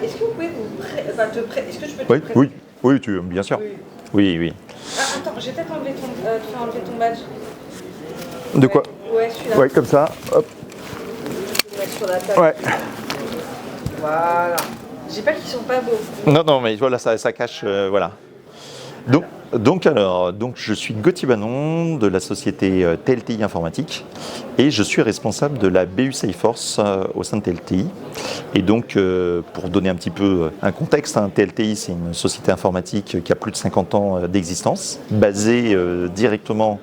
Est-ce que vous pouvez est-ce que je peux te Oui, présenter? oui, bien sûr. Oui. Oui. Attends, j'ai peut-être enlevé te faire enlever ton badge. De quoi? Ouais, celui-là. Ouais, comme ça. Hop. Je vais le mettre sur la table. Ouais. Voilà. J'ai pas qu'ils sont pas beaux. Non, mais voilà, ça cache, voilà. Donc, je suis Gauthier Banon de la société TLTI Informatique et je suis responsable de la BU Safeforce au sein de TLTI. Et donc, pour donner un petit peu un contexte, TLTI, c'est une société informatique qui a plus de 50 ans d'existence, basée directement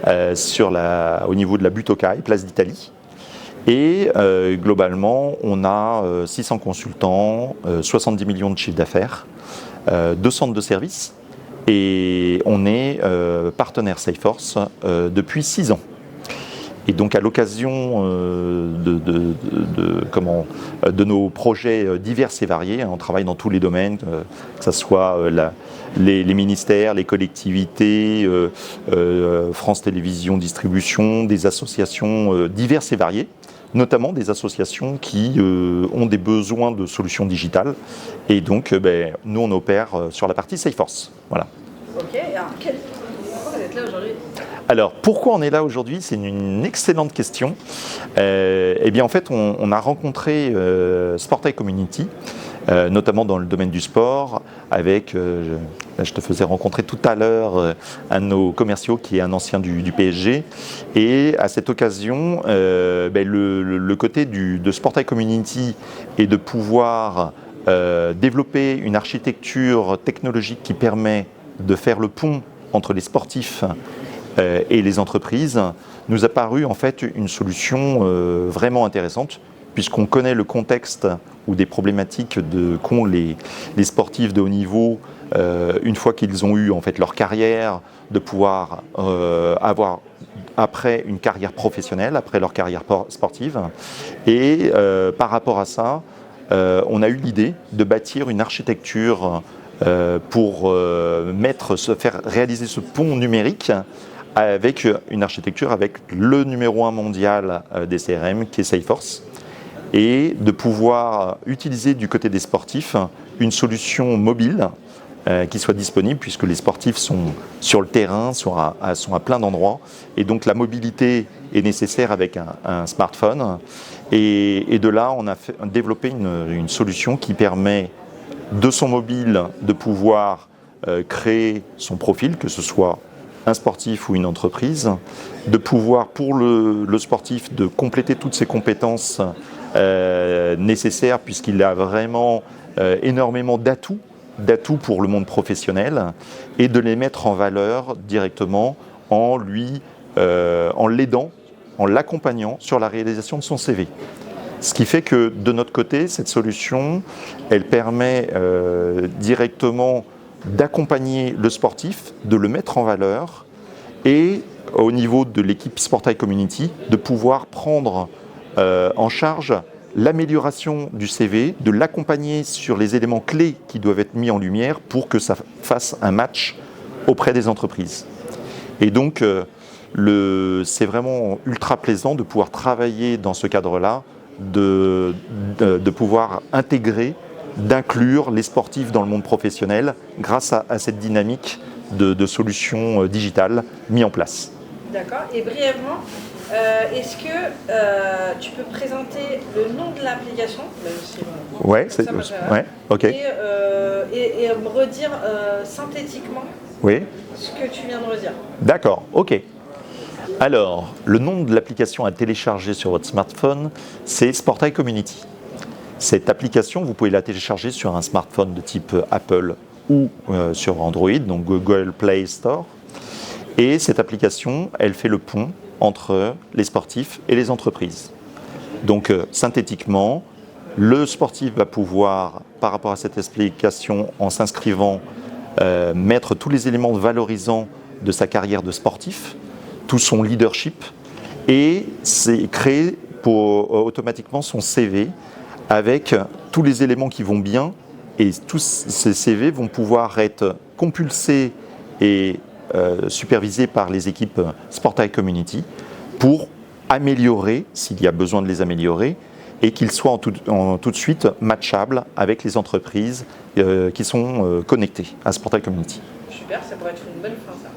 au niveau de la butte aux Cailles, place d'Italie. Et globalement, on a 600 consultants, 70 millions de chiffres d'affaires, 2 centres de services. Et on est partenaire Safeforce depuis 6 ans. Et donc à l'occasion de nos projets divers et variés, on travaille dans tous les domaines, que ce soit les ministères, les collectivités, France Télévisions Distribution, des associations diverses et variées, notamment des associations qui ont des besoins de solutions digitales. Et donc, nous, on opère sur la partie Safeforce. Voilà. Ok, alors pourquoi vous êtes là aujourd'hui? Alors, pourquoi on est là aujourd'hui? C'est une excellente question. Eh bien, en fait, on a rencontré Sportail Community, notamment dans le domaine du sport, avec, je te faisais rencontrer tout à l'heure un de nos commerciaux qui est un ancien du PSG. Et à cette occasion, le côté de Sportail Community est de pouvoir développer une architecture technologique qui permet de faire le pont entre les sportifs et les entreprises, nous a paru en fait une solution vraiment intéressante, puisqu'on connaît le contexte ou des problématiques qu'ont les sportifs de haut niveau une fois qu'ils ont eu en fait leur carrière, de pouvoir avoir après une carrière professionnelle, après leur carrière sportive. Et par rapport à ça, on a eu l'idée de bâtir une architecture pour faire réaliser ce pont numérique avec une architecture avec le numéro 1 mondial des CRM qui est Safeforce, et de pouvoir utiliser du côté des sportifs une solution mobile qui soit disponible, puisque les sportifs sont sur le terrain, sont à plein d'endroits, et donc la mobilité est nécessaire avec un smartphone. Et de là, on a développé une solution qui permet de son mobile de pouvoir créer son profil, que ce soit un sportif ou une entreprise, de pouvoir pour le sportif de compléter toutes ses compétences nécessaires, puisqu'il a vraiment énormément d'atouts pour le monde professionnel, et de les mettre en valeur directement en l'aidant, en l'accompagnant sur la réalisation de son CV. Ce qui fait que de notre côté, cette solution, elle permet directement d'accompagner le sportif, de le mettre en valeur, et au niveau de l'équipe Sportail Community, de pouvoir prendre en charge l'amélioration du CV, de l'accompagner sur les éléments clés qui doivent être mis en lumière pour que ça fasse un match auprès des entreprises. Et donc, c'est vraiment ultra plaisant de pouvoir travailler dans ce cadre-là, de pouvoir intégrer, d'inclure les sportifs dans le monde professionnel grâce à cette dynamique de solutions digitales mises en place. D'accord. Et brièvement, est-ce que tu peux présenter le nom de l'application? Ouais, ok. Et me redire synthétiquement ce que tu viens de redire. D'accord, ok. Alors, le nom de l'application à télécharger sur votre smartphone, c'est Sportail Community. Cette application, vous pouvez la télécharger sur un smartphone de type Apple ou sur Android, donc Google Play Store. Et cette application, elle fait le pont entre les sportifs et les entreprises. Donc, synthétiquement, le sportif va pouvoir, par rapport à cette application, en s'inscrivant, mettre tous les éléments valorisants de sa carrière de sportif, tout son leadership, et créer automatiquement son CV avec tous les éléments qui vont bien, et tous ces CV vont pouvoir être compulsés et supervisés par les équipes Sportail Community pour améliorer, s'il y a besoin de les améliorer, et de pouvoir, par rapport à cette application, en s'inscrivant, mettre tous les éléments valorisants de sa carrière de sportif, tout son leadership, et créer automatiquement son CV avec tous les éléments qui vont bien, et tous ces CV vont pouvoir être compulsés et supervisés par les équipes Sportail Community pour et qu'il soit en tout de suite matchable avec les entreprises qui sont connectées à Sportail Community. Super, ça pourrait être une bonne fin ça.